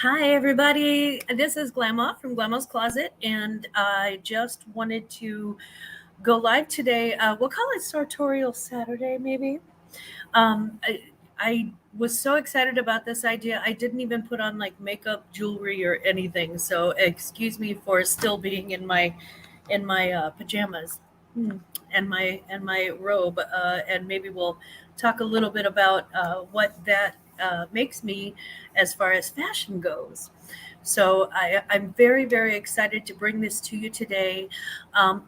Hi, everybody. This is Glamma from Glamma's Closet, and I just wanted to go live today. We'll call it Sartorial Saturday, maybe. I was so excited about this idea. I didn't even put on like makeup, jewelry, or anything. So excuse me for still being in my pajamas and my robe, and maybe we'll talk a little bit about what that makes me as far as fashion goes. So I'm very, very excited to bring this to you today.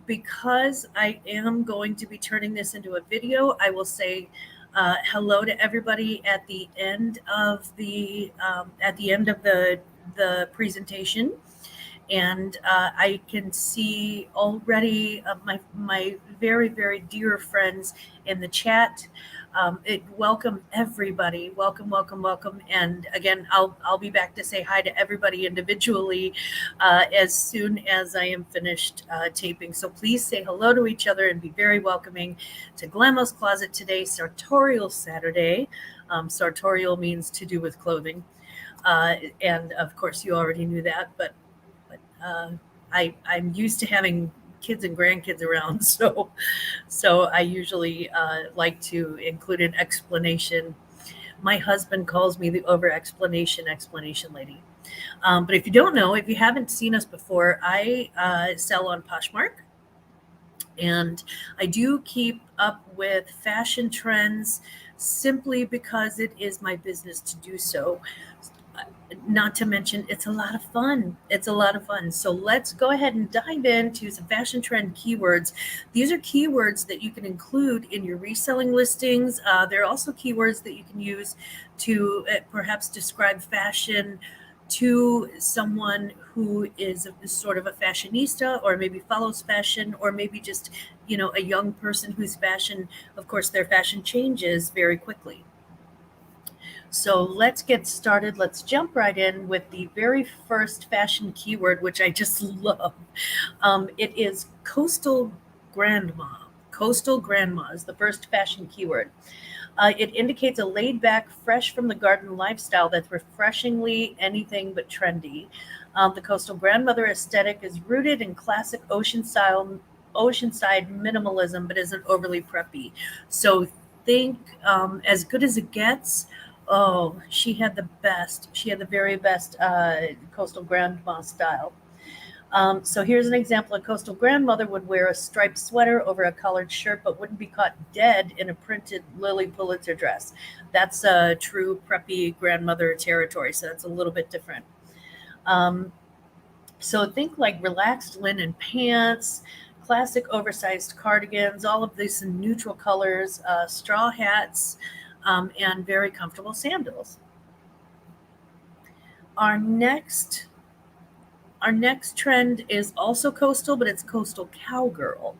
Because I am going to be turning this into a video, I will say hello to everybody at the end of the presentation, and I can see already my very, very dear friends in the chat. Welcome everybody, welcome, welcome, welcome. And again, I'll be back to say hi to everybody individually as soon as I am finished taping. So please say hello to each other and be very welcoming to Glamma's Closet today, Sartorial Saturday. Sartorial means to do with clothing, and of course you already knew that, but uh, I'm used to having kids and grandkids around, so I usually like to include an explanation. My husband calls me the over explanation lady. But if you don't know, if you haven't seen us before, I sell on Poshmark, and I do keep up with fashion trends simply because it is my business to do so. Not to mention, it's a lot of fun. It's a lot of fun. So let's go ahead and dive into some fashion trend keywords. These are keywords that you can include in your reselling listings. There are also keywords that you can use to perhaps describe fashion to someone who is sort of a fashionista, or maybe follows fashion, or maybe just, a young person whose fashion, of course, their fashion changes very quickly. So let's get started. Let's jump right in with the very first fashion keyword, which I just love. It is coastal grandma. Coastal grandma is the first fashion keyword. It indicates a laid back, fresh from the garden lifestyle that's refreshingly anything but trendy. The coastal grandmother aesthetic is rooted in classic oceanside minimalism, but isn't overly preppy. So think as good as it gets. Oh, she had the best. She had the very best coastal grandma style. So here's an example. A coastal grandmother would wear a striped sweater over a collared shirt, but wouldn't be caught dead in a printed Lily Pulitzer dress. That's a true preppy grandmother territory, so that's a little bit different. So think like relaxed linen pants, classic oversized cardigans, all of these in neutral colors, straw hats, and very comfortable sandals. Our next our next trend is also coastal, but it's coastal cowgirl.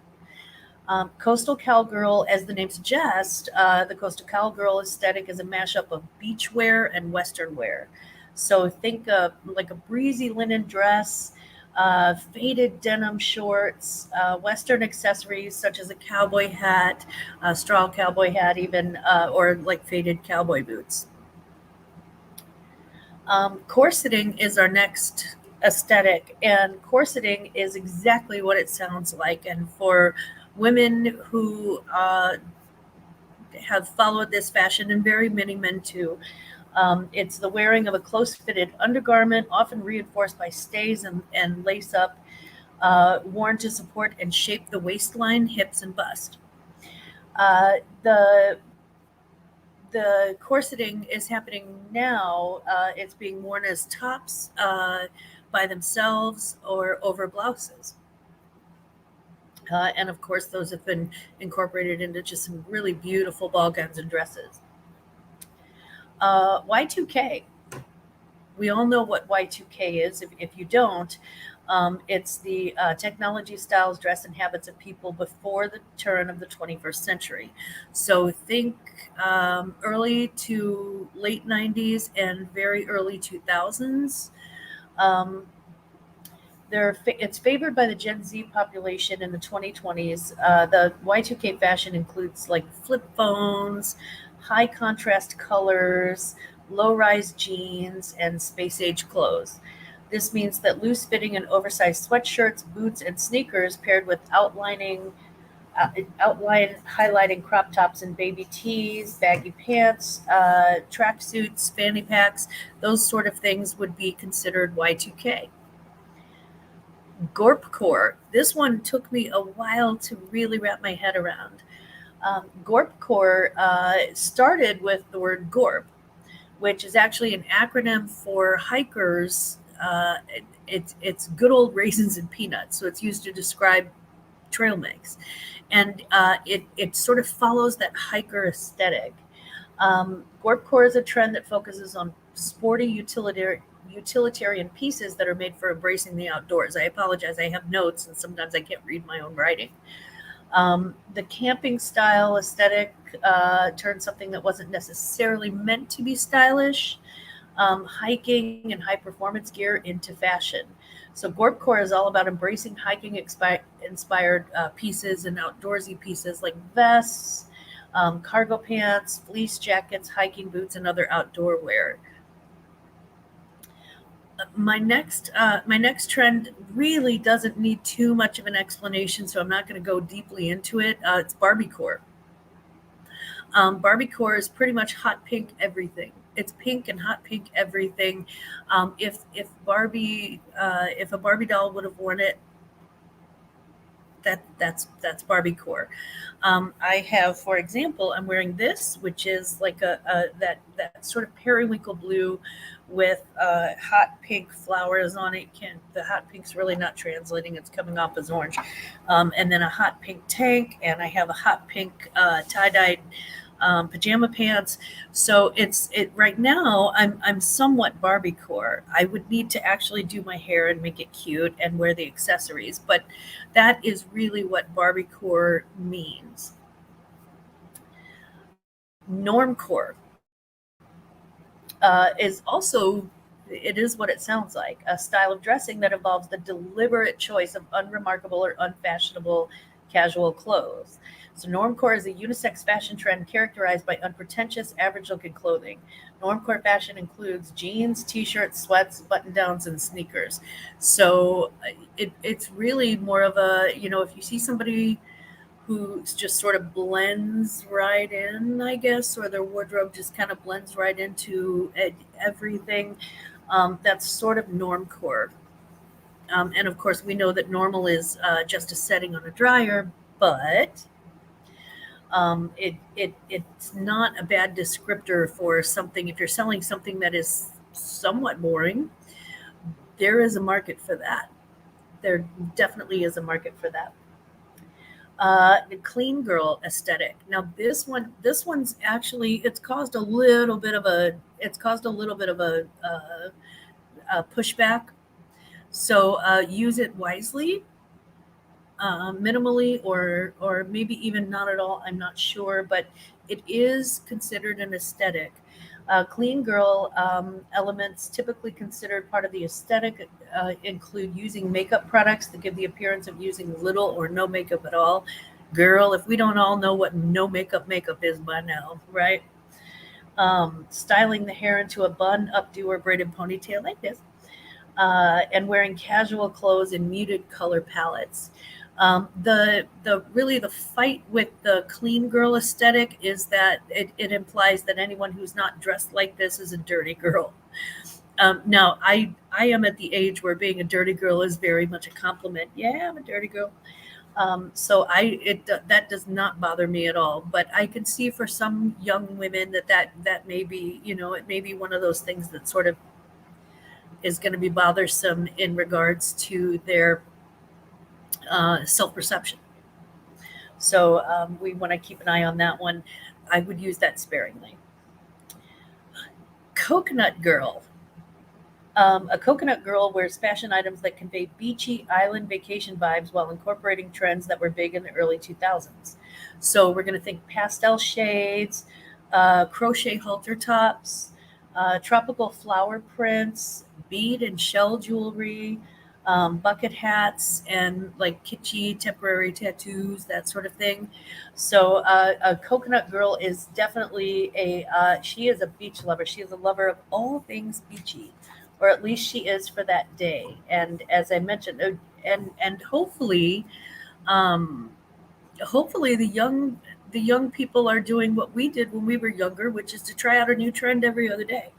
Coastal cowgirl, as the name suggests, the coastal cowgirl aesthetic is a mashup of beach wear and western wear. So think of like a breezy linen dress, faded denim shorts, western accessories such as a cowboy hat, a straw cowboy hat, even, or like faded cowboy boots. Corseting is our next aesthetic, and corseting is exactly what it sounds like. And for women who have followed this fashion, and very many men too, it's the wearing of a close fitted undergarment, often reinforced by stays and lace up, worn to support and shape the waistline, hips, and bust. The the corseting is happening now. It's being worn as tops by themselves or over blouses. And of course, those have been incorporated into just some really beautiful ball gowns and dresses. Y2K. We all know what Y2K is. If you don't, it's the technology, styles, dress, and habits of people before the turn of the 21st century. So think early to late 90s and very early 2000s. Um, it's favored by the Gen Z population in the 2020s. The Y2K fashion includes like flip phones, high contrast colors, low-rise jeans, and space-age clothes. This means that loose-fitting and oversized sweatshirts, boots, and sneakers paired with outline highlighting crop tops and baby tees, baggy pants, track suits, fanny packs, those sort of things would be considered Y2K. Gorpcore. This one took me a while to really wrap my head around. Gorpcore started with the word gorp, which is actually an acronym for hikers. It's good old raisins and peanuts, so it's used to describe trail mix, and it sort of follows that hiker aesthetic. Gorpcore is a trend that focuses on sporty utilitarian pieces that are made for embracing the outdoors. I apologize, I have notes and sometimes I can't read my own writing. The camping style aesthetic turned something that wasn't necessarily meant to be stylish, hiking and high performance gear, into fashion. So Gorpcore is all about embracing hiking inspired pieces and outdoorsy pieces like vests, cargo pants, fleece jackets, hiking boots, and other outdoor wear. My next trend really doesn't need too much of an explanation, so I'm not going to go deeply into it. It's Barbiecore. Barbiecore is pretty much hot pink everything. It's pink and hot pink everything. If a Barbie doll would have worn it, that's Barbiecore. I have, for example, I'm wearing this, which is like that sort of periwinkle blue with hot pink flowers on it. Can The hot pink's really not translating; it's coming off as orange. And then a hot pink tank, and I have a hot pink tie dyed pajama pants. So it right now. I'm somewhat Barbiecore. I would need to actually do my hair and make it cute and wear the accessories, but that is really what Barbiecore means. Normcore is also, it is what it sounds like, a style of dressing that involves the deliberate choice of unremarkable or unfashionable casual clothes. So normcore is a unisex fashion trend characterized by unpretentious, average-looking clothing. Normcore fashion includes jeans, t-shirts, sweats, button-downs, and sneakers. So it's really more of a, if you see somebody who just sort of blends right in, I guess, or their wardrobe just kind of blends right into everything. That's sort of normcore. And of course, we know that normal is just a setting on a dryer, but it's not a bad descriptor for something. If you're selling something that is somewhat boring, there is a market for that. There definitely is a market for that. The clean girl aesthetic. Now this one's actually, it's caused a little bit of a pushback. So use it wisely, minimally, or maybe even not at all. I'm not sure, but it is considered an aesthetic. Clean girl elements typically considered part of the aesthetic include using makeup products that give the appearance of using little or no makeup at all. Girl, if we don't all know what no makeup is by now, right? Styling the hair into a bun, updo, or braided ponytail like this, and wearing casual clothes in muted color palettes. The really the fight with the clean girl aesthetic is that it implies that anyone who's not dressed like this is a dirty girl. Now, I am at the age where being a dirty girl is very much a compliment. Yeah, I'm a dirty girl. So that does not bother me at all. But I can see for some young women that may be, it may be one of those things that sort of is going to be bothersome in regards to their self perception. So we want to keep an eye on that one. I would use that sparingly. Coconut girl. A coconut girl wears fashion items that convey beachy island vacation vibes while incorporating trends that were big in the early 2000s. So we're going to think pastel shades, crochet halter tops, tropical flower prints, bead and shell jewelry, bucket hats and like kitschy temporary tattoos, that sort of thing. So a coconut girl is definitely she is a beach lover. She is a lover of all things beachy, or at least she is for that day. And as I mentioned, and um, hopefully the young people are doing what we did when we were younger, which is to try out a new trend every other day.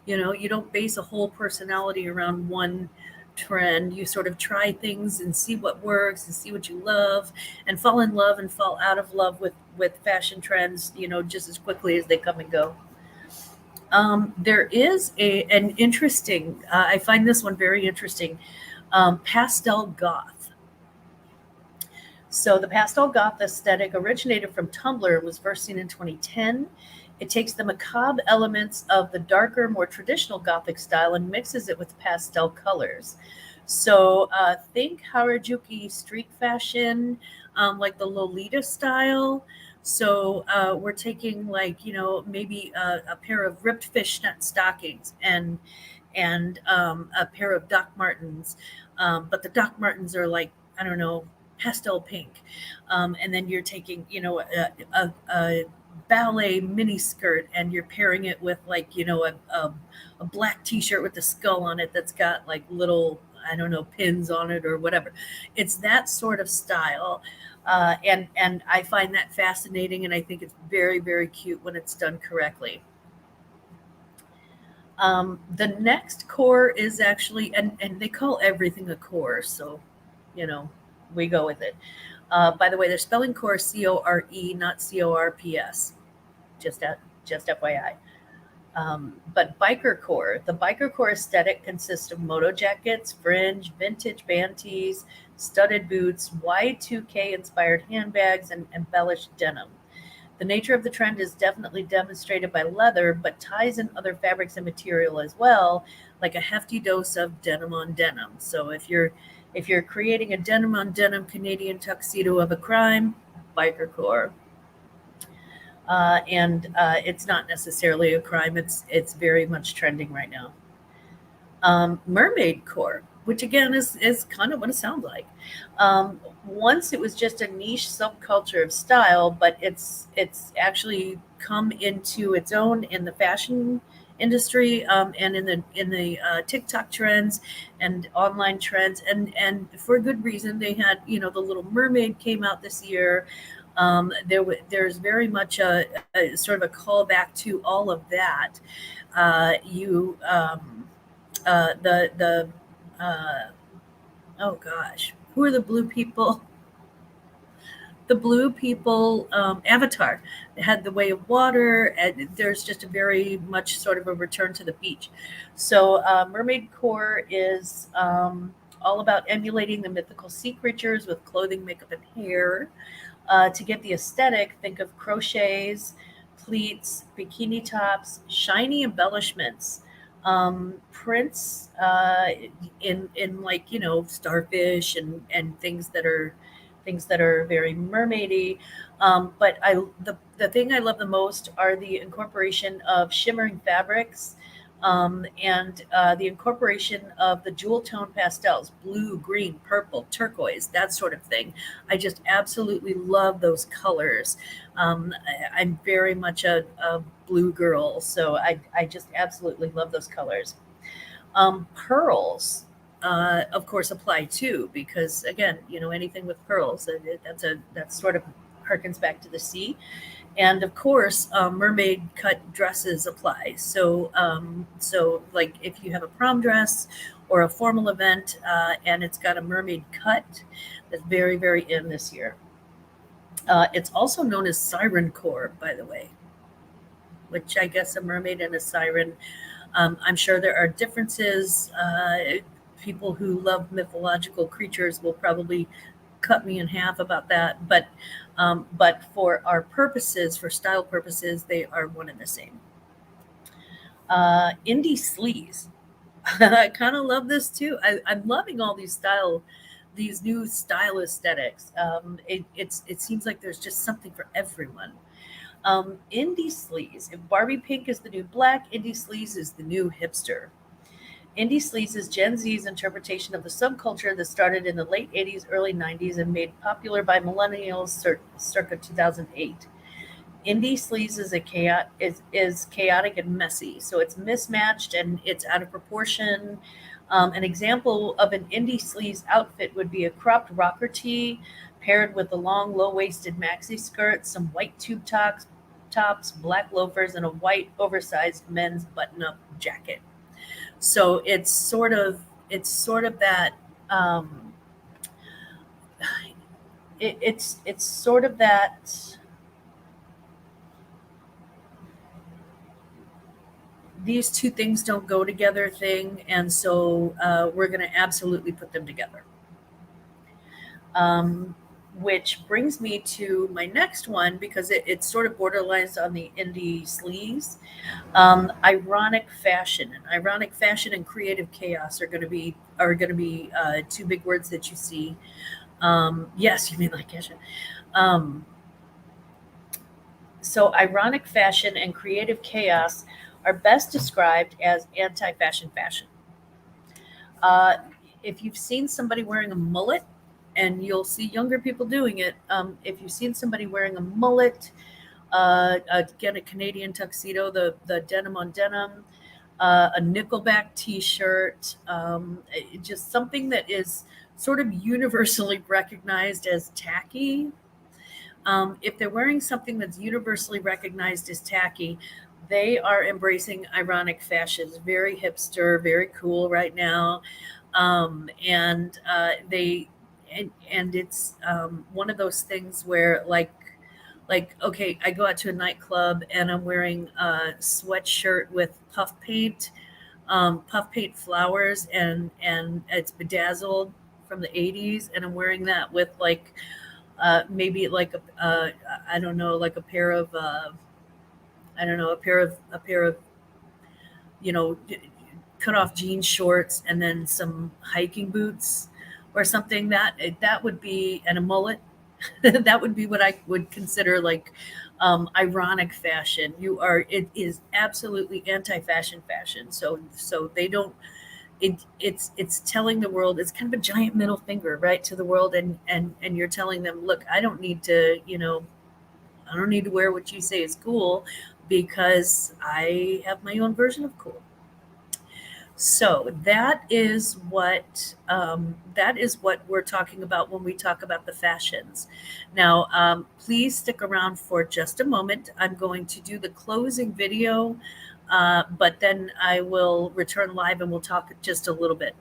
You know, you don't base a whole personality around one trend. You sort of try things and see what works and see what you love, and fall in love and fall out of love with fashion trends, you know, just as quickly as they come and go. There is an interesting, I find this one very interesting, pastel goth. So the pastel goth aesthetic originated from Tumblr and was first seen in 2010. It takes the macabre elements of the darker, more traditional Gothic style and mixes it with pastel colors. So think Harajuki street fashion, like the Lolita style. So we're taking like, you know, maybe a pair of ripped fishnet stockings and a pair of Doc Martens, but the Doc Martens are like, I don't know, pastel pink, and then you're taking, you know, a ballet mini skirt and you're pairing it with like, you know, a black T-shirt with a skull on it that's got like little, I don't know, pins on it or whatever. It's that sort of style. And I find that fascinating, and I think it's very, very cute when it's done correctly. The next core is actually, and they call everything a core, so, you know, we go with it. By the way, they're spelling core CORE, not CORPS. Just at, just FYI. But biker core, the biker core aesthetic consists of moto jackets, fringe, vintage band tees, studded boots, Y2K inspired handbags, and embellished denim. The nature of the trend is definitely demonstrated by leather, but ties in other fabrics and material as well, like a hefty dose of denim on denim. So if you're creating a denim on denim Canadian tuxedo of a crime, biker core. And it's not necessarily a crime. It's very much trending right now. Mermaid core, which again is kind of what it sounds like. Once it was just a niche subculture of style, but it's actually come into its own in the fashion industry, and in the TikTok trends and online trends, and for good reason. They had, you know, the Little Mermaid came out this year. There's very much a sort of a callback to all of that. You the uh, oh gosh, who are the blue people? The blue people, Avatar. It had the way of water, and there's just a very much sort of a return to the beach. So mermaid core is all about emulating the mythical sea creatures with clothing, makeup, and hair. To get the aesthetic, think of crochets, pleats, bikini tops, shiny embellishments, prints, in like, you know, starfish and things that are very mermaidy. But the thing I love the most are the incorporation of shimmering fabrics, and the incorporation of the jewel tone pastels, blue, green, purple, turquoise, that sort of thing. I just absolutely love those colors. I'm very much a blue girl, so I just absolutely love those colors. Pearls, of course, apply too, because again, you know, anything with pearls, that's sort of harkens back to the sea. And of course, mermaid cut dresses apply. So like if you have a prom dress or a formal event, and it's got a mermaid cut, that's very, very in this year. It's also known as siren core, by the way, which I guess a mermaid and a siren. I'm sure there are differences. People who love mythological creatures will probably cut me in half about that, but for our purposes, for style purposes, they are one and the same. Indie sleaze. I kind of love this too. I'm loving all these new style aesthetics. It seems like there's just something for everyone. Indie sleaze. If Barbie pink is the new black, indie sleaze is the new hipster. Indie sleaze is Gen Z's interpretation of the subculture that started in the late 80s, early 90s, and made popular by millennials circa 2008. Indie sleaze is chaotic and messy, so it's mismatched and it's out of proportion. An example of an indie sleaze outfit would be a cropped rocker tee paired with a long, low-waisted maxi skirt, some white tops, black loafers, and a white, oversized men's button-up jacket. So it's sort of that. Um, it's sort of that. These two things don't go together thing, and so we're going to absolutely put them together. Um, which brings me to my next one because it sort of borderlines on the indie sleaze. Ironic fashion and creative chaos are going to be two big words that you see. Yes, you mean like fashion. Um, so ironic fashion and creative chaos are best described as anti-fashion fashion. Uh, if you've seen somebody wearing a mullet, and you'll see younger people doing it, if you've seen somebody wearing a mullet, again, a Canadian tuxedo, the denim on denim, a Nickelback T-shirt, just something that is sort of universally recognized as tacky. If they're wearing something that's universally recognized as tacky, they are embracing ironic fashions. Very hipster, very cool right now, and it's one of those things where like okay, I go out to a nightclub and I'm wearing a sweatshirt with puff paint flowers, and it's bedazzled from the 80s, and I'm wearing that with like maybe like I don't know, like a pair of I don't know, a pair of you know cut off jean shorts and then some hiking boots or something. That would be, and a mullet. That would be what I would consider like ironic fashion. It is absolutely anti-fashion fashion. So they don't. It's telling the world, it's kind of a giant middle finger right to the world, and you're telling them, look, I don't need to wear what you say is cool because I have my own version of cool. So that is what we're talking about when we talk about the fashions. Now, please stick around for just a moment. I'm going to do the closing video, but then I will return live and we'll talk just a little bit.